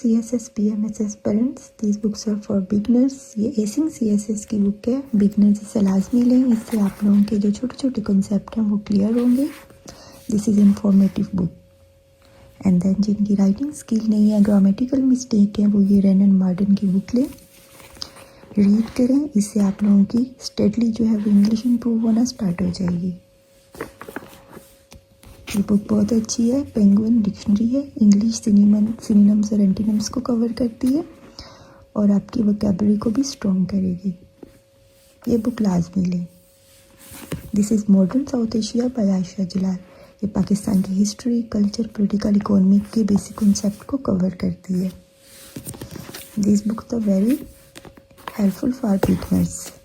CSS PMS aspirants, these books are for beginners. ये एसिंग CSS की book है, beginners इसे लाजमी लें, इससे आप लोगों के जो छोटे छोटे कॉन्सेप्ट हैं वो क्लियर होंगे. This is informative book. And then जिनकी राइटिंग स्किल नहीं है, ग्रामेटिकल मिस्टेक है, वो ये रेनन मार्डन की बुक लें, रीड करें. इससे आप लोगों की स्टेडली जो है वो इंग्लिश इम्प्रूव होना स्टार्ट हो जाएगी. ये बुक बहुत अच्छी है. पेंगुइन डिक्शनरी है, इंग्लिश सिनोनिम्स और एंटीनिम्स को कवर करती है और आपकी वोकैबुलरी को भी स्ट्रॉन्ग करेगी. ये बुक लाजमी लें. This is modern South Asia by Ayesha Jalal. ये पाकिस्तान की हिस्ट्री, कल्चर, पॉलिटिकल, इकोनॉमिक के बेसिक कॉन्सेप्ट को कवर करती है. दिस बुक तो वेरी हेल्पफुल फॉर बिगनर्स.